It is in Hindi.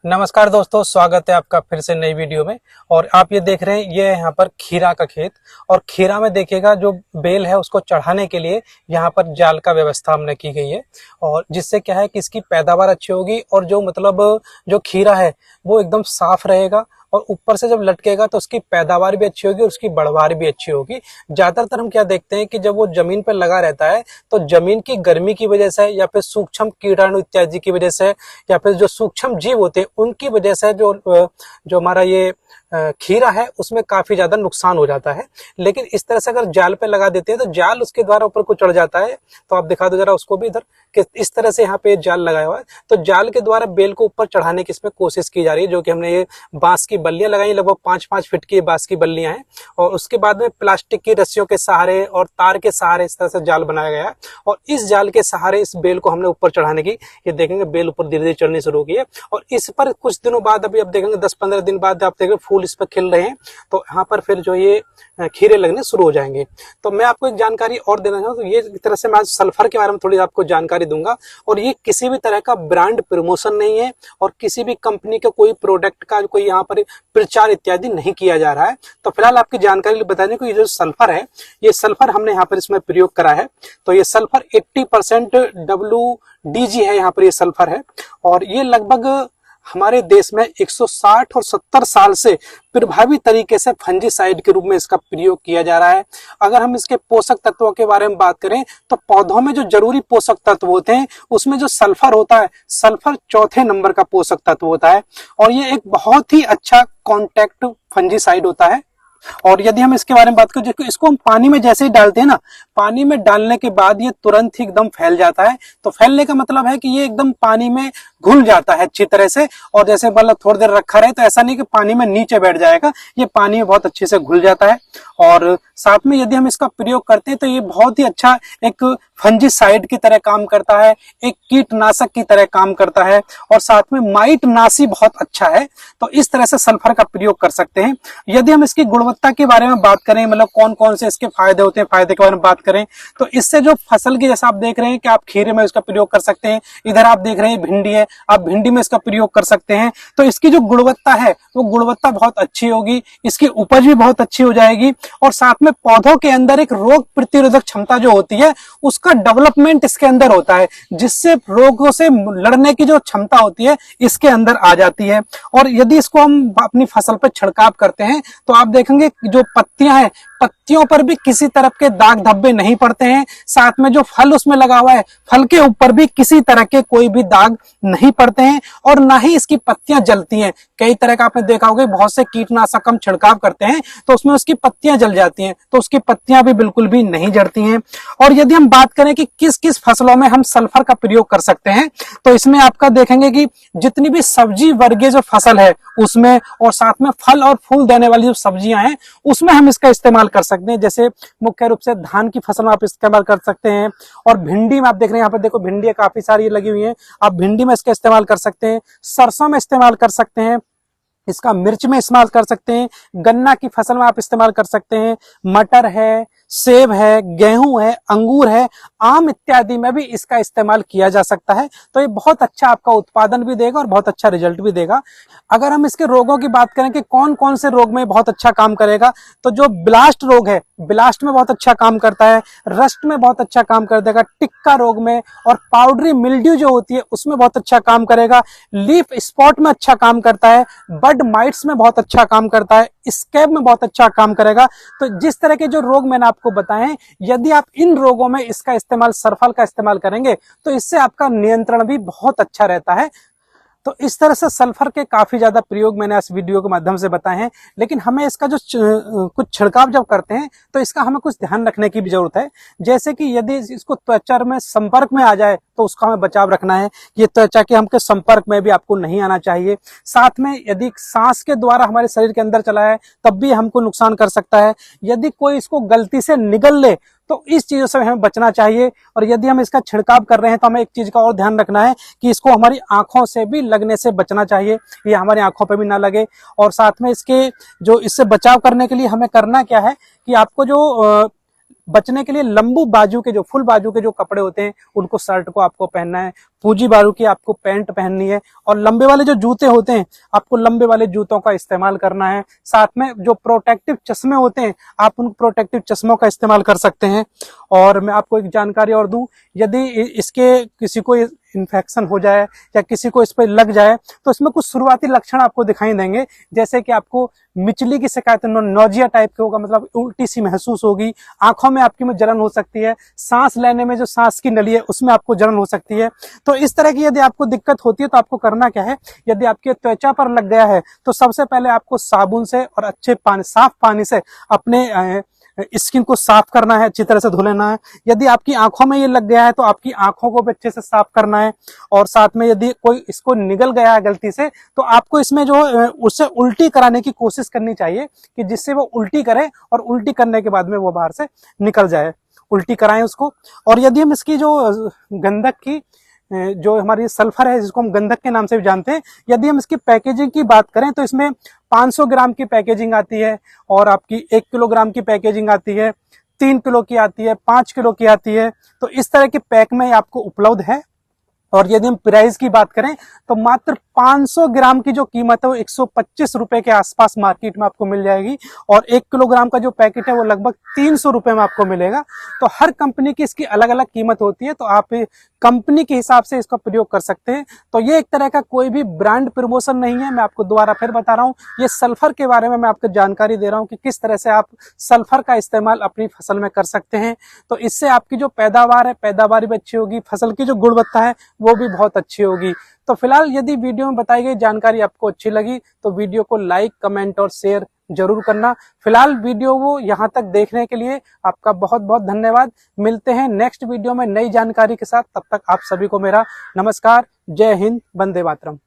नमस्कार दोस्तों, स्वागत है आपका फिर से नई वीडियो में। और आप ये देख रहे हैं, ये है यहाँ पर खीरा का खेत। और खीरा में देखिएगा जो बेल है उसको चढ़ाने के लिए यहाँ पर जाल का व्यवस्था हमने की गई है। और जिससे क्या है कि इसकी पैदावार अच्छी होगी और जो खीरा है वो एकदम साफ रहेगा। और ऊपर से जब लटकेगा तो उसकी पैदावार भी अच्छी होगी और उसकी बढ़वार भी अच्छी होगी। ज्यादातर हम क्या देखते हैं कि जब वो जमीन पर लगा रहता है तो जमीन की गर्मी की वजह से या फिर सूक्ष्म कीटाणु इत्यादि की वजह से या फिर जो सूक्ष्म जीव होते हैं उनकी वजह से जो हमारा ये खीरा है उसमें काफी ज्यादा नुकसान हो जाता है। लेकिन इस तरह से अगर जाल पे लगा देते हैं तो जाल उसके द्वारा ऊपर को चढ़ जाता है। तो आप दिखा दो जरा उसको भी इधर कि इस तरह से यहाँ पे जाल लगाया हुआ है। तो जाल के द्वारा बेल को ऊपर चढ़ाने की इसमें कोशिश की जा रही है, जो कि हमने ये बांस की बल्लियां लगाई, लगभग 5-5 फीट की बांस की बल्लियां हैं। और उसके बाद में प्लास्टिक की रस्सियों के सहारे और तार के सहारे इस तरह से जाल बनाया गया है। और इस जाल के सहारे इस बेल को हमने ऊपर चढ़ाने की, ये देखेंगे बेल ऊपर धीरे धीरे चढ़नी शुरू की है। और इस पर कुछ दिनों बाद अभी आप देखेंगे 10-15 दिन बाद आप देखेंगे फूल इस पर खिल रहे हैं। तो यहाँ पर फिर जो ये खीरे लगने शुरू हो जाएंगे। तो मैं आपको एक जानकारी और देना चाहूँ, तो ये एक तरह से मैं आज सल्फर के बारे में थोड़ी आपको जानकारी दूंगा। और ये किसी भी तरह का ब्रांड प्रमोशन नहीं है और किसी भी कंपनी के कोई प्रोडक्ट का कोई यहाँ पर प्रचार इत्यादि नहीं किया जा रहा है। तो फिलहाल आपकी जानकारी बता दें कि ये जो सल्फर है, ये सल्फर हमने यहाँ पर इसमें प्रयोग करा है। तो ये सल्फर 80% WDG है, यहाँ पर ये सल्फर है। और ये लगभग हमारे देश में 160 और 70 साल से प्रभावी तरीके से फंजीसाइड के रूप में इसका प्रयोग किया जा रहा है। अगर हम इसके पोषक तत्वों के बारे में बात करें तो पौधों में जो जरूरी पोषक तत्व होते हैं उसमें जो सल्फर होता है, सल्फर चौथे नंबर का पोषक तत्व होता है। और ये एक बहुत ही अच्छा कॉन्टैक्ट फंजीसाइड होता है। और यदि हम इसके बारे में बात करें, इसको हम पानी में जैसे ही डालते हैं ना, पानी में डालने के बाद ये तुरंत ही एकदम फैल जाता है। तो फैलने का मतलब है कि ये एकदम पानी में घुल जाता है अच्छी तरह से। और जैसे मतलब थोड़ी देर रखा रहे तो ऐसा नहीं कि पानी में नीचे बैठ जाएगा, ये पानी में बहुत अच्छे से घुल जाता है। और साथ में यदि हम इसका प्रयोग करते हैं तो ये बहुत ही अच्छा एक फंजीसाइड की तरह काम करता है, एक कीटनाशक की तरह काम करता है। और साथ में माइट नाशी बहुत अच्छा है। तो इस तरह से सल्फर का प्रयोग कर सकते हैं। यदि हम इसकी गुणवत्ता के बारे में बात करें, मतलब कौन कौन से इसके फायदे होते हैं, फायदे के बारे में बात करें तो इससे जो फसल की, जैसा आप देख रहे हैं कि आप खीरे में इसका प्रयोग कर सकते हैं, इधर आप देख रहे हैं भिंडी है, आप भिंडी में इसका प्रयोग कर सकते हैं। तो इसकी जो गुणवत्ता है वो गुणवत्ता बहुत अच्छी होगी, इसकी उपज भी बहुत अच्छी हो जाएगी। और साथ में पौधों के अंदर एक रोग प्रतिरोधक क्षमता जो होती है उसका डेवलपमेंट इसके अंदर होता है, जिससे रोगों से लड़ने की जो क्षमता होती है इसके अंदर आ जाती है। और यदि इसको हम अपनी फसल पर छिड़काव करते हैं तो आप देखेंगे जो पत्तियां हैं, पत्तियों पर भी किसी तरह के दाग धब्बे नहीं पड़ते हैं। साथ में जो फल उसमें लगा हुआ है, फल के ऊपर भी किसी तरह के कोई भी दाग नहीं पड़ते हैं और ना ही इसकी पत्तियां जलती हैं। कई तरह का आपने देखा होगा, बहुत से कीटनाशक हम छिड़काव करते हैं तो उसमें उसकी पत्तियां जल जाती हैं, तो उसकी पत्तियां भी बिल्कुल भी नहीं जलती हैं। और यदि हम बात करें कि किस किस फसलों में हम सल्फर का प्रयोग कर सकते हैं, तो इसमें आपका देखेंगे कि जितनी भी सब्जी वर्गीय जो फसल है उसमें, और साथ में फल और फूल देने वाली जो सब्जियां हैं उसमें हम इसका इस्तेमाल कर सकते हैं। जैसे मुख्य रूप से धान की फसल में आप इस्तेमाल कर सकते हैं। और भिंडी में आप देख रहे हैं, यहाँ पर देखो भिंडी काफी सारी लगी हुई है, आप भिंडी में इसका इस्तेमाल कर सकते हैं, सरसों में इस्तेमाल कर सकते हैं, इसका मिर्च में इस्तेमाल कर सकते हैं, गन्ना की फसल में आप इस्तेमाल कर सकते हैं, मटर है, सेब है, गेहूं है, अंगूर है, आम इत्यादि में भी इसका इस्तेमाल किया जा सकता है। तो ये बहुत अच्छा आपका उत्पादन भी देगा और बहुत अच्छा रिजल्ट भी देगा। अगर हम इसके रोगों की बात करें कि कौन कौन से रोग में बहुत अच्छा काम करेगा, तो जो ब्लास्ट रोग है, ब्लास्ट में बहुत अच्छा काम करता है, रस्ट में बहुत अच्छा काम कर देगा, टिक्का रोग में, और पाउडरी मिल्ड्यू जो होती है उसमें बहुत अच्छा काम करेगा, लीफ स्पॉट में अच्छा काम करता है, बड माइट्स में बहुत अच्छा काम करता है, स्कैब में बहुत अच्छा काम करेगा। तो जिस तरह के जो रोग मैंने आपको बताए हैं, यदि आप इन रोगों में इसका इस्तेमाल, सल्फर का इस्तेमाल करेंगे तो इससे आपका नियंत्रण भी बहुत अच्छा रहता है। तो इस तरह से सल्फर के काफी ज्यादा प्रयोग मैंने इस वीडियो के माध्यम से बताए हैं। लेकिन हमें इसका जो कुछ छिड़काव जब करते हैं तो इसका हमें कुछ ध्यान रखने की भी जरूरत है। जैसे कि यदि इसको त्वचा में संपर्क में आ जाए तो उसका हमें बचाव रखना है। ये त्वचा के हमके संपर्क में भी आपको नहीं आना चाहिए। साथ में यदि सांस के द्वारा हमारे शरीर के अंदर चला है तब भी हमको नुकसान कर सकता है। यदि कोई इसको गलती से निगल ले तो इस चीजों से हमें बचना चाहिए। और यदि हम इसका छिड़काव कर रहे हैं तो हमें एक चीज का और ध्यान रखना है कि इसको हमारी आंखों से भी लगने से बचना चाहिए, ये हमारी आंखों पे भी ना लगे। और साथ में इसके जो इससे बचाव करने के लिए हमें करना क्या है कि आपको जो बचने के लिए लंबू बाजू के जो फुल बाजू के जो कपड़े होते हैं उनको शर्ट को आपको पहनना है, पूजी बाजू की आपको पैंट पहननी है, और लंबे वाले जो जूते होते हैं आपको लंबे वाले जूतों का इस्तेमाल करना है। साथ में जो प्रोटेक्टिव चश्मे होते हैं आप उन प्रोटेक्टिव चश्मों का इस्तेमाल कर सकते हैं। और मैं आपको एक जानकारी और दूं, यदि इसके किसी को इन्फेक्शन हो जाए या किसी को इस पर लग जाए तो इसमें कुछ शुरुआती लक्षण आपको दिखाई देंगे, जैसे कि आपको मिचली की शिकायत, नोजिया टाइप के होगा, मतलब उल्टी सी महसूस होगी, आंखों में आपकी में जलन हो सकती है, सांस लेने में जो सांस की नली है उसमें आपको जलन हो सकती है। तो इस तरह की यदि आपको दिक्कत होती है तो आपको करना क्या है, यदि आपके त्वचा पर लग गया है तो सबसे पहले आपको साबुन से और अच्छे पानी, साफ पानी से अपने स्किन को साफ करना है, अच्छी तरह से धो लेना है। यदि आपकी आंखों में ये लग गया है तो आपकी आंखों को भी अच्छे से साफ करना है। और साथ में यदि कोई इसको निगल गया है गलती से तो आपको इसमें जो उससे उल्टी कराने की कोशिश करनी चाहिए कि जिससे वो उल्टी करे और उल्टी करने के बाद में वो बाहर से निकल जाए, उल्टी कराएं उसको। और यदि हम इसकी जो गंधक की जो हमारी सल्फर है जिसको हम गंधक के नाम से भी जानते हैं, यदि हम इसकी पैकेजिंग की बात करें तो इसमें 500 ग्राम की पैकेजिंग आती है, और आपकी 1 किलोग्राम की पैकेजिंग आती है, 3 किलो की आती है, 5 किलो की आती है। तो इस तरह के पैक में आपको उपलब्ध है। और यदि हम प्राइस की बात करें तो मात्र 500 ग्राम की जो कीमत है वो 125 रुपए के आसपास मार्केट में आपको मिल जाएगी, और 1 किलोग्राम का जो पैकेट है वो लगभग 300 रुपए में आपको मिलेगा। तो हर कंपनी की इसकी अलग अलग कीमत होती है, तो आप कंपनी के हिसाब से इसका प्रयोग कर सकते हैं। तो ये एक तरह का कोई भी ब्रांड प्रमोशन नहीं है, मैं आपको दोबारा फिर बता रहा हूँ, ये सल्फर के बारे में मैं आपको जानकारी दे रहा हूँ कि किस तरह से आप सल्फर का इस्तेमाल अपनी फसल में कर सकते हैं। तो इससे आपकी जो पैदावार है, पैदावार भी अच्छी होगी, फसल की जो गुणवत्ता है वो भी बहुत अच्छी होगी। तो फिलहाल यदि वीडियो में बताई गई जानकारी आपको अच्छी लगी तो वीडियो को लाइक, कमेंट और शेयर जरूर करना। फिलहाल वीडियो वो यहाँ तक देखने के लिए आपका बहुत बहुत धन्यवाद। मिलते हैं नेक्स्ट वीडियो में नई जानकारी के साथ, तब तक आप सभी को मेरा नमस्कार। जय हिंद, वंदे मातरम।